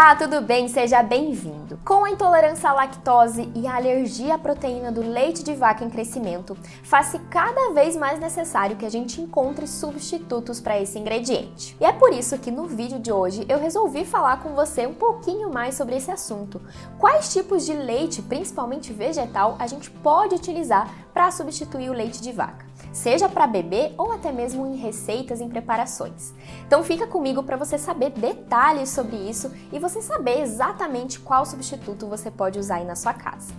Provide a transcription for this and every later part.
Olá, tudo bem? Seja bem-vindo! Com a intolerância à lactose e a alergia à proteína do leite de vaca em crescimento, faz-se cada vez mais necessário que a gente encontre substitutos para esse ingrediente. E é por isso que no vídeo de hoje eu resolvi falar com você um pouquinho mais sobre esse assunto. Quais tipos de leite, principalmente vegetal, a gente pode utilizar para substituir o leite de vaca? Seja para bebê ou até mesmo em receitas, em preparações. Então fica comigo para você saber detalhes sobre isso e você saber exatamente qual substituto você pode usar aí na sua casa.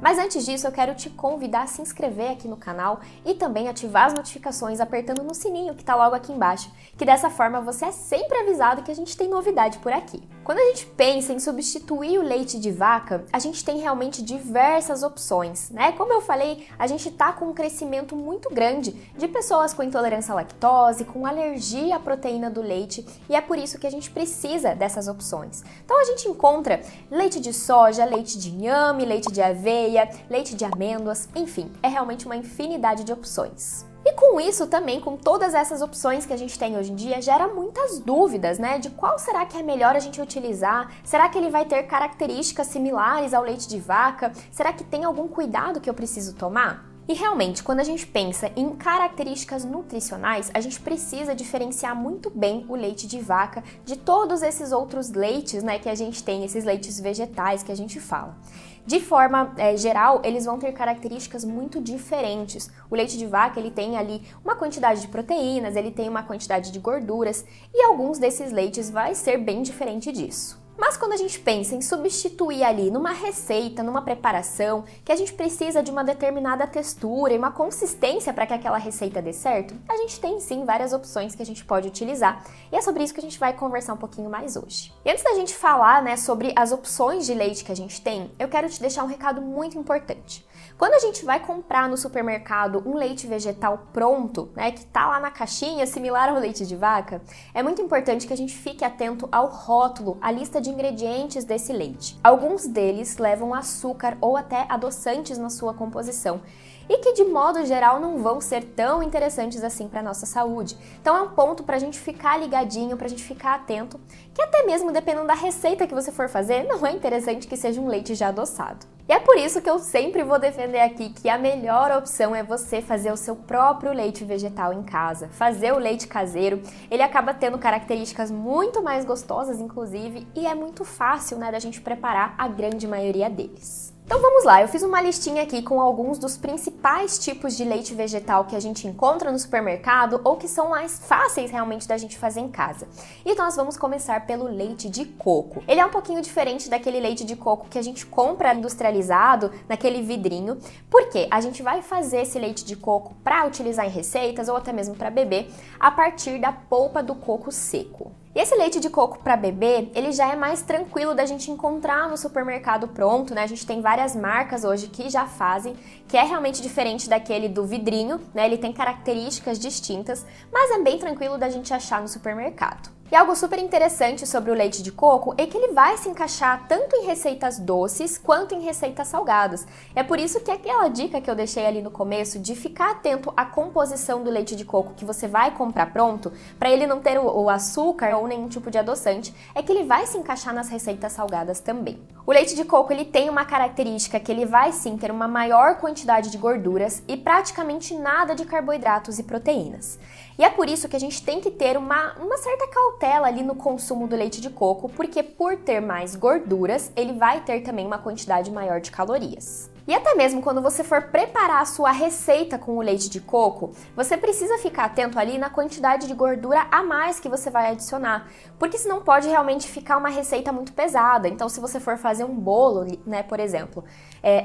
Mas antes disso, eu quero te convidar a se inscrever aqui no canal e também ativar as notificações apertando no sininho que está logo aqui embaixo, que dessa forma você é sempre avisado que a gente tem novidade por aqui. Quando a gente pensa em substituir o leite de vaca, a gente tem realmente diversas opções, né? Como eu falei, a gente tá com um crescimento muito grande de pessoas com intolerância à lactose, com alergia à proteína do leite, e é por isso que a gente precisa dessas opções. Então a gente encontra leite de soja, leite de inhame, leite de aveia, leite de amêndoas, enfim, é realmente uma infinidade de opções. E com isso também, com todas essas opções que a gente tem hoje em dia, gera muitas dúvidas, né? De qual será que é melhor a gente utilizar? Será que ele vai ter características similares ao leite de vaca? Será que tem algum cuidado que eu preciso tomar? E realmente, quando a gente pensa em características nutricionais, a gente precisa diferenciar muito bem o leite de vaca de todos esses outros leites, né, que a gente tem, esses leites vegetais que a gente fala. De forma geral, eles vão ter características muito diferentes. O leite de vaca, ele tem ali uma quantidade de proteínas, ele tem uma quantidade de gorduras, e alguns desses leites vai ser bem diferente disso. Mas quando a gente pensa em substituir ali numa receita, numa preparação, que a gente precisa de uma determinada textura e uma consistência para que aquela receita dê certo, a gente tem sim várias opções que a gente pode utilizar. E é sobre isso que a gente vai conversar um pouquinho mais hoje. E antes da gente falar, né, sobre as opções de leite que a gente tem, eu quero te deixar um recado muito importante. Quando a gente vai comprar no supermercado um leite vegetal pronto, né, que tá lá na caixinha, similar ao leite de vaca, é muito importante que a gente fique atento ao rótulo, à lista de ingredientes desse leite. Alguns deles levam açúcar ou até adoçantes na sua composição e que de modo geral não vão ser tão interessantes assim para nossa saúde. Então é um ponto para a gente ficar ligadinho, para a gente ficar atento, que até mesmo dependendo da receita que você for fazer, não é interessante que seja um leite já adoçado. E é por isso que eu sempre vou defender aqui que a melhor opção é você fazer o seu próprio leite vegetal em casa. Fazer o leite caseiro, ele acaba tendo características muito mais gostosas, inclusive, e é muito fácil, né, da gente preparar a grande maioria deles. Então vamos lá, eu fiz uma listinha aqui com alguns dos principais tipos de leite vegetal que a gente encontra no supermercado ou que são mais fáceis realmente da gente fazer em casa. E nós vamos começar pelo leite de coco. Ele é um pouquinho diferente daquele leite de coco que a gente compra industrializado, naquele vidrinho, porque a gente vai fazer esse leite de coco para utilizar em receitas ou até mesmo para beber a partir da polpa do coco seco. E esse leite de coco para bebê, ele já é mais tranquilo da gente encontrar no supermercado pronto, né? A gente tem várias marcas hoje que já fazem, que é realmente diferente daquele do vidrinho, né? Ele tem características distintas, mas é bem tranquilo da gente achar no supermercado. E algo super interessante sobre o leite de coco é que ele vai se encaixar tanto em receitas doces quanto em receitas salgadas. É por isso que aquela dica que eu deixei ali no começo de ficar atento à composição do leite de coco que você vai comprar pronto, para ele não ter o açúcar ou nenhum tipo de adoçante, é que ele vai se encaixar nas receitas salgadas também. O leite de coco, ele tem uma característica que ele vai sim ter uma maior quantidade de gorduras e praticamente nada de carboidratos e proteínas. E é por isso que a gente tem que ter uma certa cautela ali no consumo do leite de coco, porque por ter mais gorduras, ele vai ter também uma quantidade maior de calorias. E até mesmo quando você for preparar a sua receita com o leite de coco, você precisa ficar atento ali na quantidade de gordura a mais que você vai adicionar, porque senão pode realmente ficar uma receita muito pesada. Então, se você for fazer um bolo, né, por exemplo,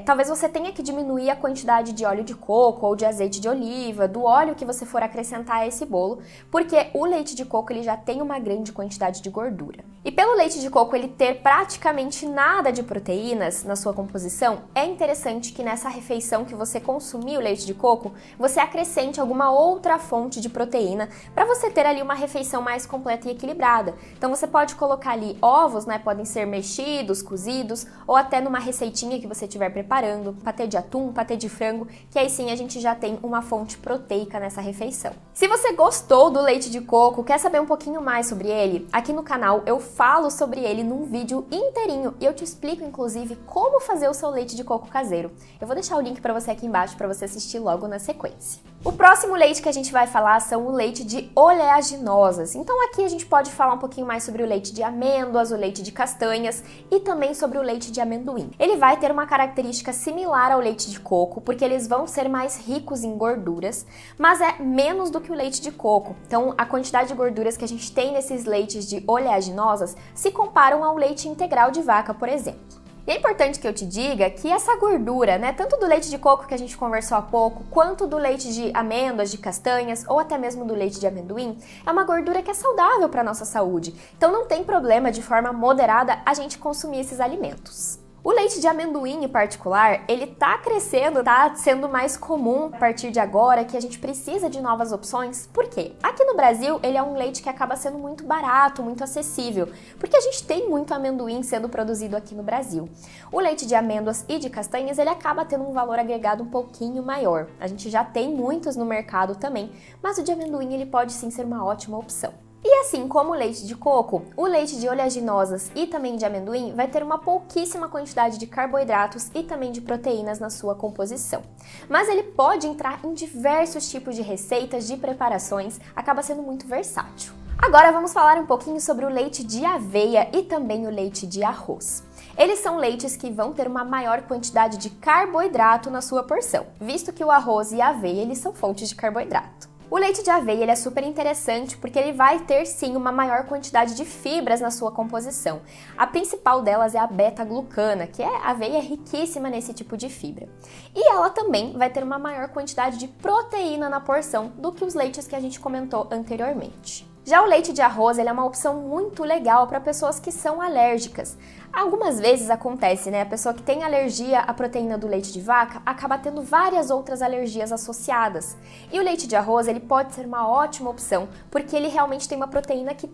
talvez você tenha que diminuir a quantidade de óleo de coco ou de azeite de oliva, do óleo que você for acrescentar a esse bolo, porque o leite de coco ele já tem uma grande quantidade de gordura. E pelo leite de coco ele ter praticamente nada de proteínas na sua composição, é interessante interessante que nessa refeição que você consumir o leite de coco, você acrescente alguma outra fonte de proteína para você ter ali uma refeição mais completa e equilibrada. Então você pode colocar ali ovos, né? Podem ser mexidos, cozidos, ou até numa receitinha que você estiver preparando, patê de atum, patê de frango, que aí sim a gente já tem uma fonte proteica nessa refeição. Se você gostou do leite de coco, quer saber um pouquinho mais sobre ele, aqui no canal eu falo sobre ele num vídeo inteirinho e eu te explico inclusive como fazer o seu leite de coco caseiro. Eu vou deixar o link para você aqui embaixo para você assistir logo na sequência. O próximo leite que a gente vai falar são o leite de oleaginosas. Então aqui a gente pode falar um pouquinho mais sobre o leite de amêndoas, o leite de castanhas e também sobre o leite de amendoim. Ele vai ter uma característica similar ao leite de coco, porque eles vão ser mais ricos em gorduras, mas é menos do que o leite de coco. Então a quantidade de gorduras que a gente tem nesses leites de oleaginosas se comparam ao leite integral de vaca, por exemplo. E é importante que eu te diga que essa gordura, né, tanto do leite de coco que a gente conversou há pouco, quanto do leite de amêndoas, de castanhas, ou até mesmo do leite de amendoim, é uma gordura que é saudável para a nossa saúde. Então não tem problema, de forma moderada, a gente consumir esses alimentos. O leite de amendoim, em particular, ele tá crescendo, tá sendo mais comum a partir de agora, que a gente precisa de novas opções. Por quê? Aqui no Brasil, ele é um leite que acaba sendo muito barato, muito acessível, porque a gente tem muito amendoim sendo produzido aqui no Brasil. O leite de amêndoas e de castanhas, ele acaba tendo um valor agregado um pouquinho maior. A gente já tem muitos no mercado também, mas o de amendoim, ele pode sim ser uma ótima opção. E assim como o leite de coco, o leite de oleaginosas e também de amendoim vai ter uma pouquíssima quantidade de carboidratos e também de proteínas na sua composição. Mas ele pode entrar em diversos tipos de receitas, de preparações, acaba sendo muito versátil. Agora vamos falar um pouquinho sobre o leite de aveia e também o leite de arroz. Eles são leites que vão ter uma maior quantidade de carboidrato na sua porção, visto que o arroz e a aveia eles são fontes de carboidrato. O leite de aveia ele é super interessante porque ele vai ter sim uma maior quantidade de fibras na sua composição. A principal delas é a beta-glucana, que a aveia é riquíssima nesse tipo de fibra. E ela também vai ter uma maior quantidade de proteína na porção do que os leites que a gente comentou anteriormente. Já o leite de arroz ele é uma opção muito legal para pessoas que são alérgicas. Algumas vezes acontece, né? A pessoa que tem alergia à proteína do leite de vaca acaba tendo várias outras alergias associadas. E o leite de arroz ele pode ser uma ótima opção, porque ele realmente tem uma proteína que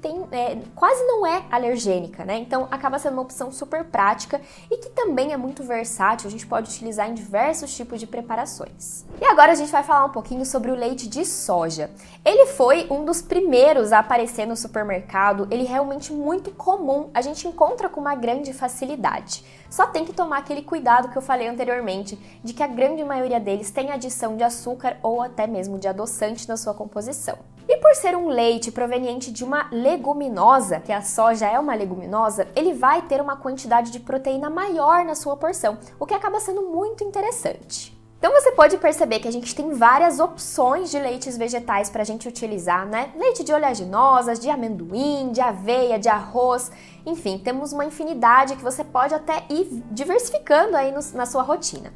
quase não é alergênica, né? Então acaba sendo uma opção super prática e que também é muito versátil, a gente pode utilizar em diversos tipos de preparações. E agora a gente vai falar um pouquinho sobre o leite de soja. Ele foi um dos primeiros a aparecer no supermercado, ele é realmente muito comum, a gente encontra com uma grande facilidade. Só tem que tomar aquele cuidado que eu falei anteriormente, de que a grande maioria deles tem adição de açúcar ou até mesmo de adoçante na sua composição. E por ser um leite proveniente de uma leguminosa, que a soja é uma leguminosa, ele vai ter uma quantidade de proteína maior na sua porção, o que acaba sendo muito interessante. Então você pode perceber que a gente tem várias opções de leites vegetais para a gente utilizar, né? Leite de oleaginosas, de amendoim, de aveia, de arroz, enfim, temos uma infinidade que você pode até ir diversificando aí na sua rotina.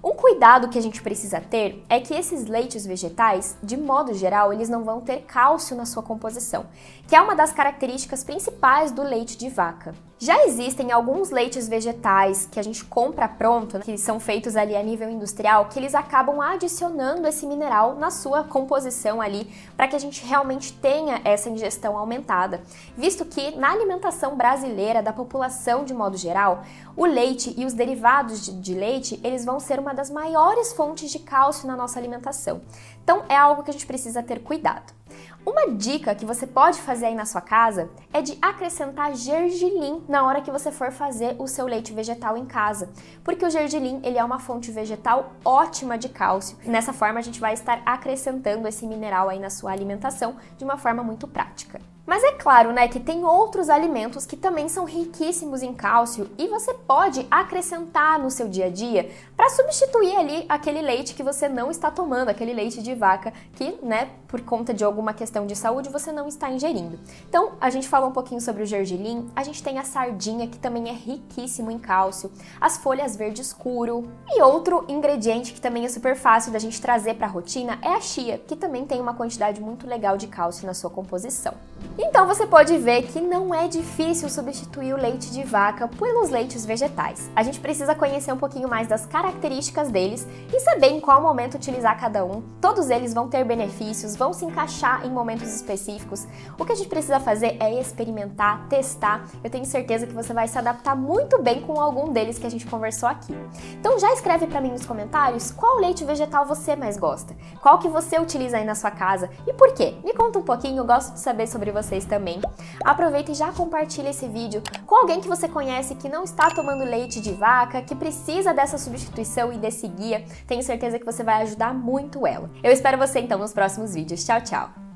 Um cuidado que a gente precisa ter é que esses leites vegetais, de modo geral, eles não vão ter cálcio na sua composição, que é uma das características principais do leite de vaca. Já existem alguns leites vegetais que a gente compra pronto, que são feitos ali a nível industrial, que eles acabam adicionando esse mineral na sua composição ali, para que a gente realmente tenha essa ingestão aumentada, visto que na alimentação brasileira da população de modo geral, o leite e os derivados de leite, eles vão ser uma das maiores fontes de cálcio na nossa alimentação. Então é algo que a gente precisa ter cuidado. Uma dica que você pode fazer aí na sua casa é de acrescentar gergelim na hora que você for fazer o seu leite vegetal em casa, porque o gergelim ele é uma fonte vegetal ótima de cálcio. Nessa forma a gente vai estar acrescentando esse mineral aí na sua alimentação de uma forma muito prática. Mas é claro, né, que tem outros alimentos que também são riquíssimos em cálcio e você pode acrescentar no seu dia a dia para substituir ali aquele leite que você não está tomando, aquele leite de vaca que, né, por conta de alguma questão de saúde você não está ingerindo. Então, a gente falou um pouquinho sobre o gergelim, a gente tem a sardinha que também é riquíssimo em cálcio, as folhas verde escuro e outro ingrediente que também é super fácil da gente trazer para a rotina é a chia, que também tem uma quantidade muito legal de cálcio na sua composição. Então você pode ver que não é difícil substituir o leite de vaca pelos leites vegetais. A gente precisa conhecer um pouquinho mais das características deles e saber em qual momento utilizar cada um. Todos eles vão ter benefícios, vão se encaixar em momentos específicos. O que a gente precisa fazer é experimentar, testar. Eu tenho certeza que você vai se adaptar muito bem com algum deles que a gente conversou aqui. Então já escreve para mim nos comentários qual leite vegetal você mais gosta, qual que você utiliza aí na sua casa e por quê? Me conta um pouquinho, eu gosto de saber sobre vocês também. Aproveita e já compartilha esse vídeo com alguém que você conhece que não está tomando leite de vaca, que precisa dessa substituição e desse guia. Tenho certeza que você vai ajudar muito ela. Eu espero você então nos próximos vídeos. Tchau, tchau!